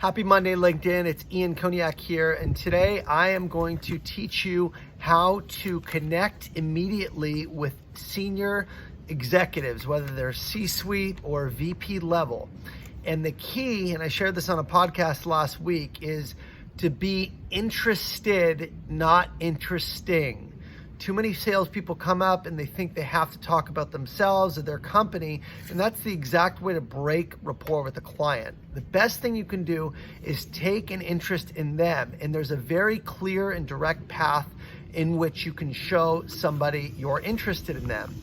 Happy Monday, LinkedIn. It's Ian Koniak here, and today I am going to teach you how to connect immediately with senior executives, whether they're C-suite or VP level. And the key, and I shared this on a podcast last week, is to be interested, not interesting. Too many salespeople come up and they think they have to talk about themselves or their company, and that's the exact way to break rapport with a client. The best thing you can do is take an interest in them, and there's a very clear and direct path in which you can show somebody you're interested in them.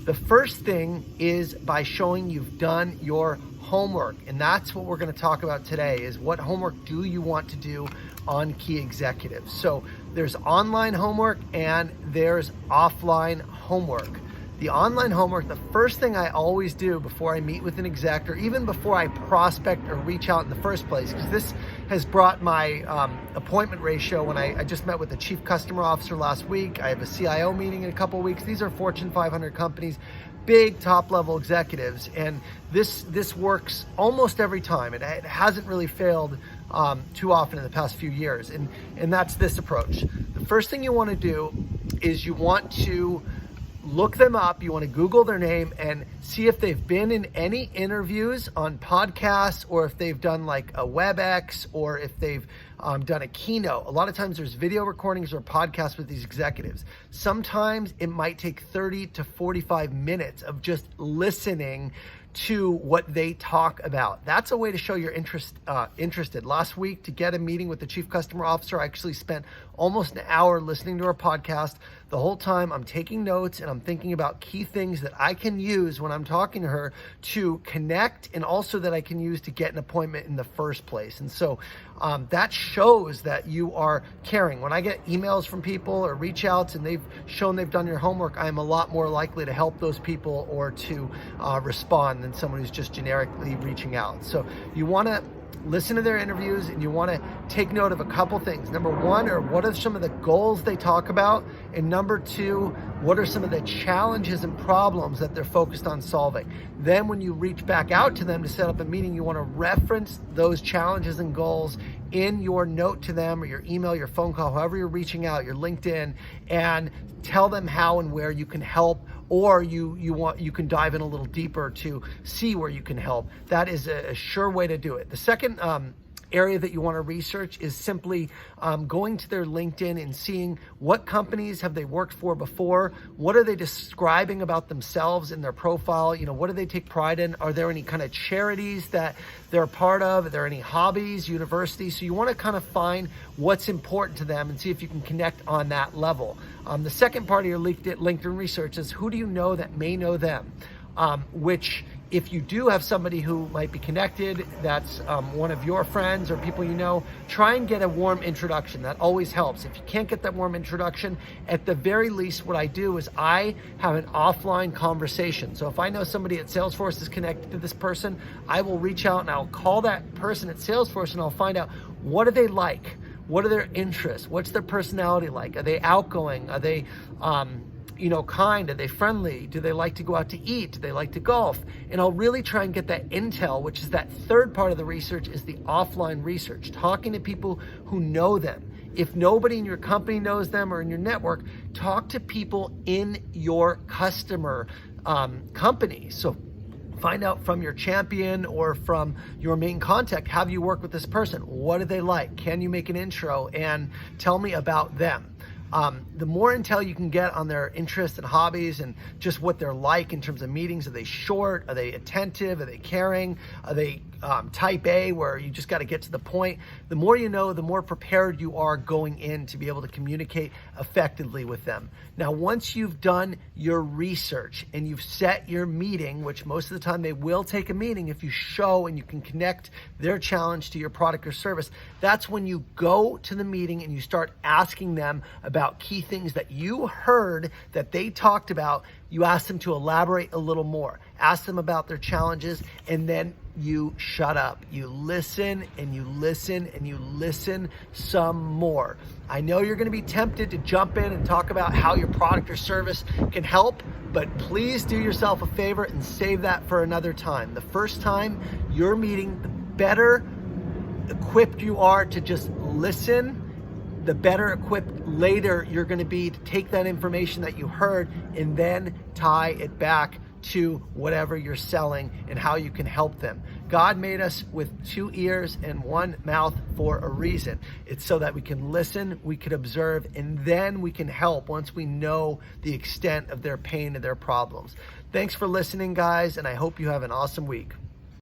The first thing is by showing you've done your homework, and that's what we're going to talk about today, is what homework do you want to do on key executives. So there's online homework and there's offline homework. The online homework, the first thing I always do before I meet with an exec, or even before I prospect or reach out in the first place, because this has brought my appointment ratio. When I just met with the chief customer officer last week, I have a CIO meeting in a couple of weeks. These are Fortune 500 companies, big top level executives, and this works almost every time. It hasn't really failed too often in the past few years, and that's this approach. The first thing you want to do is you want to look them up. You want to Google their name and see if they've been in any interviews on podcasts, or if they've done like a WebEx, or if they've done a keynote. A lot of times there's video recordings or podcasts with these executives. Sometimes it might take 30 to 45 minutes of just listening to what they talk about. That's a way to show you're interested. Last week, to get a meeting with the chief customer officer, I actually spent almost an hour listening to her podcast. The whole time I'm taking notes and I'm thinking about key things that I can use when I'm talking to her to connect, and also that I can use to get an appointment in the first place. And so that shows that you are caring. When I get emails from people or reach outs and they've shown they've done your homework, I'm a lot more likely to help those people or to respond than someone who's just generically reaching out. So you want to listen to their interviews, and you want to take note of a couple things. Number one, or what are some of the goals they talk about? And number two, what are some of the challenges and problems that they're focused on solving? Then when you reach back out to them to set up a meeting, you want to reference those challenges and goals in your note to them, or your email, your phone call, however you're reaching out, your LinkedIn, and tell them how and where you can help, or you can dive in a little deeper to see where you can help. That is a sure way to do it. The second area that you want to research is simply going to their LinkedIn and seeing what companies have they worked for before, what are they describing about themselves in their profile, what do they take pride in, are there any kind of charities that they're a part of, are there any hobbies, universities? So you want to kind of find what's important to them and see if you can connect on that level. The second part of your LinkedIn research is who do you know that may know them, which if you do have somebody who might be connected, that's one of your friends or people you know, try and get a warm introduction. That always helps. If you can't get that warm introduction, at the very least, what I do is I have an offline conversation. So if I know somebody at Salesforce is connected to this person, I will reach out and I'll call that person at Salesforce and I'll find out, what do they like? What are their interests? What's their personality like? Are they outgoing? Are they kind? Are they friendly? Do they like to go out to eat? Do they like to golf? And I'll really try and get that intel, which is that third part of the research, is the offline research, talking to people who know them. If nobody in your company knows them or in your network, talk to people in your customer company. So find out from your champion or from your main contact, have you worked with this person? What do they like? Can you make an intro and tell me about them? The more intel you can get on their interests and hobbies and just what they're like in terms of meetings, are they short? Are they attentive? Are they caring? Are they type A, where you just got to get to the point? The more you know, the more prepared you are going in to be able to communicate effectively with them. Now, once you've done your research and you've set your meeting, which most of the time they will take a meeting if you show and you can connect their challenge to your product or service, that's when you go to the meeting and you start asking them about key things that you heard that they talked about. You ask them to elaborate a little more, ask them about their challenges, and then you shut up. You listen and you listen and you listen some more. I know you're going to be tempted to jump in and talk about how your product or service can help, but please do yourself a favor and save that for another time. The first time you're meeting, the better equipped you are to just listen, the better equipped later you're going to be to take that information that you heard and then tie it back to whatever you're selling and how you can help them. God made us with 2 ears and 1 mouth for a reason. It's so that we can listen, we can observe, and then we can help once we know the extent of their pain and their problems. Thanks for listening, guys, and I hope you have an awesome week.